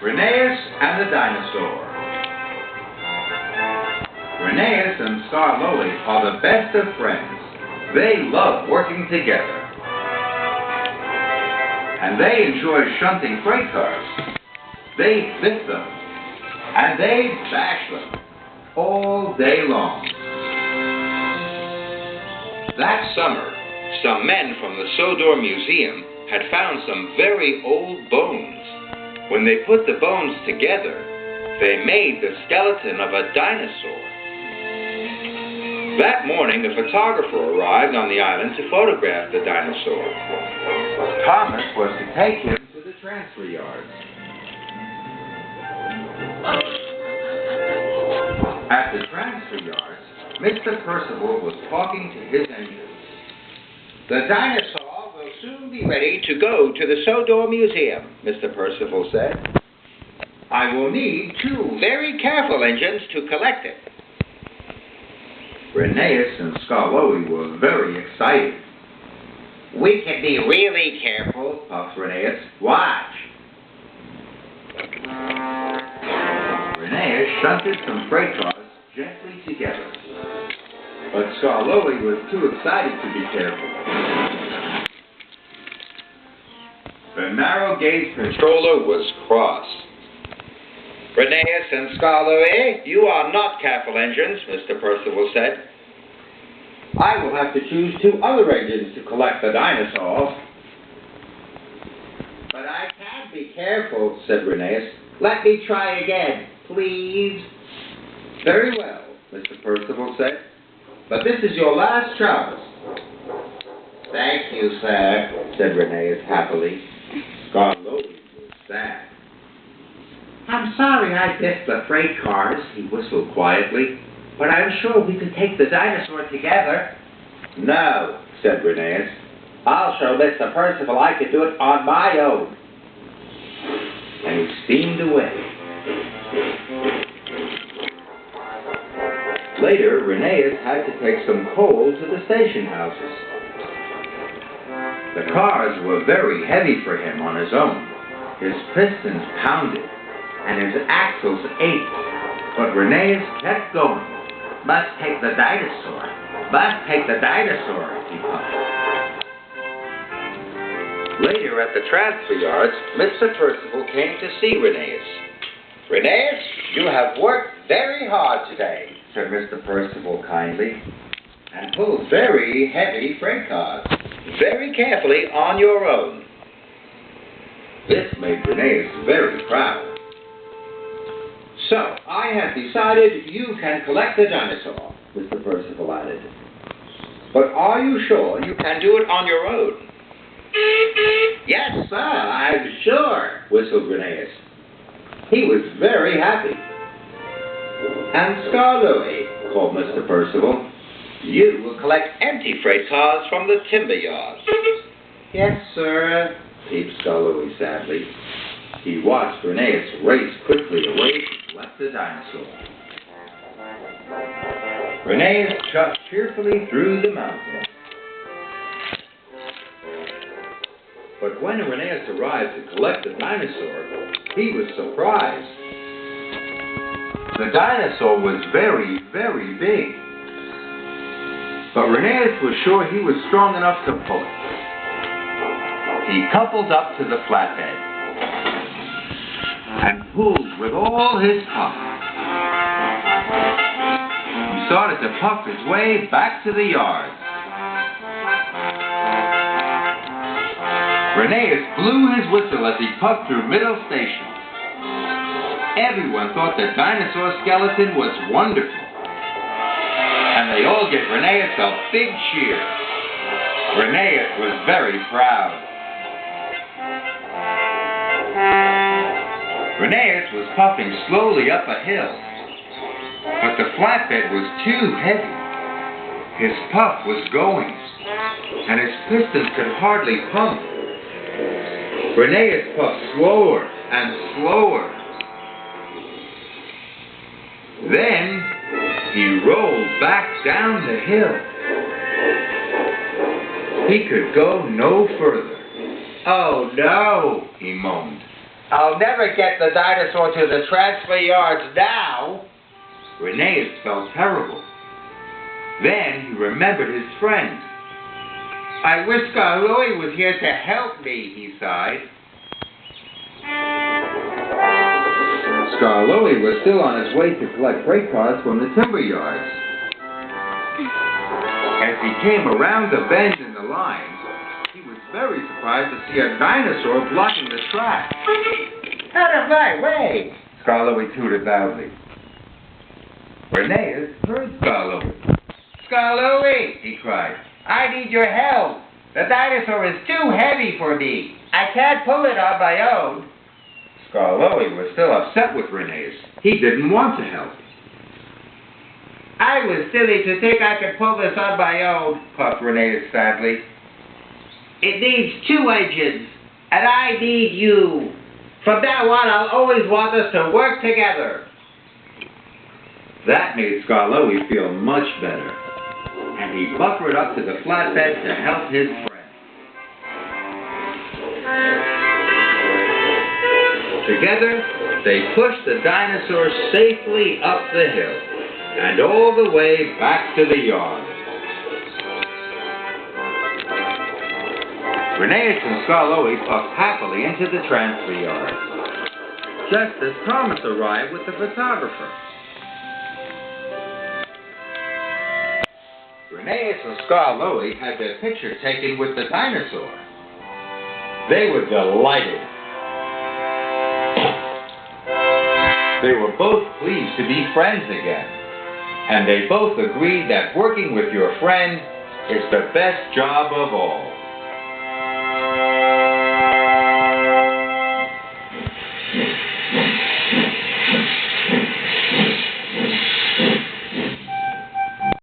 Rheneas and the Dinosaur. Rheneas and Scarloey are the best of friends. They love working together. And they enjoy shunting freight cars. They lift them. And they bash them all day long. That summer, some men from the Sodor Museum had found some very old bones. When they put the bones together, they made the skeleton of a dinosaur. That morning, a photographer arrived on the island to photograph the dinosaur. Thomas was to take him to the transfer yards. At the transfer yards, Mr. Percival was talking to his engine. "The dinosaur will soon be ready to go to the Sodor Museum," Mr. Percival said. "I will need 2 very careful engines to collect it." Rheneas and Scarloey were very excited. "We can be really careful," puffed Rheneas. "Watch." Rheneas shunted some freight cars gently together. But Scarloey was too excited to be careful. The narrow-gauge controller was cross. "Rheneas and Scarloey, you are not careful engines," Mr. Percival said. "I will have to choose 2 other engines to collect the dinosaurs." "But I can't be careful," said Rheneas. "Let me try again, please." "Very well," Mr. Percival said. "But this is your last chance." "Thank you, sir," said Rheneas happily. Scarloey was sad. "I'm sorry I missed the freight cars," he whistled quietly. "But I'm sure we could take the dinosaur together." "No," said Rheneas. "I'll show Mr. Percival I can do it on my own." And he steamed away. Later, Rheneas had to take some coal to the station houses. The cars were very heavy for him on his own. His pistons pounded, and his axles ached. But Rheneas kept going. "Must take the dinosaur. Must take the dinosaur," he puffed. Later at the transfer yards, Mr. Percival came to see Rheneas. "Rheneas, you have worked very hard today," said Mr. Percival kindly, "and pulled very heavy freight cars, very carefully on your own." This made Rheneas very proud. "So, I have decided you can collect the dinosaur," Mr. Percival added. "But are you sure you can do it on your own?" "Yes, sir, I'm sure," whistled Rheneas. He was very happy. "And Scarloey," called Mr. Percival, "you will collect empty freight cars from the timber yards." "Yes, sir," peeped Scarloey sadly. He watched Rheneas race quickly away to collect the dinosaur. Rheneas chucked cheerfully through the mountains. But when Rheneas arrived to collect the dinosaur, he was surprised. The dinosaur was very, very big. But Rheneas was sure he was strong enough to pull it. He coupled up to the flatbed and pulled with all his puff. He started to puff his way back to the yard. Rheneas blew his whistle as he puffed through Middle Station. Everyone thought the dinosaur skeleton was wonderful. And they all gave Rheneas a big cheer. Rheneas was very proud. Rheneas was puffing slowly up a hill. But the flatbed was too heavy. His puff was going, and his pistons could hardly pump. Rheneas puffed slower and slower. Then he rolled back down the hill. He could go no further. "Oh no," he moaned. I'll never get the dinosaur to the transfer yards now. Rheneas felt terrible. Then he remembered his friend. I wish Skarloey was here to help me, he sighed. Skarloey was still on his way to collect freight cars from the timber yards. As he came around the bend in the line, he was very surprised to see a dinosaur blocking the track. Out of my way! Skarloey tooted loudly. Rheneas heard Skarloey. Skarloey, he cried, I need your help. The dinosaur is too heavy for me. I can't pull it on my own. Skarloey was still upset with Rheneas. He didn't want to help. I was silly to think I could pull this on my own, puffed Rheneas sadly. It needs 2 engines, and I need you. From now on, I'll always want us to work together. That made Skarloey feel much better, and he buckled up to the flatbed to help his friend. Together, they pushed the dinosaur safely up the hill and all the way back to the yard. Rheneas and Skarloey puffed happily into the transfer yard, just as Thomas arrived with the photographer. Rheneas and Skarloey had their picture taken with the dinosaur. They were delighted. They were both pleased to be friends again, and they both agreed that working with your friend is the best job of all.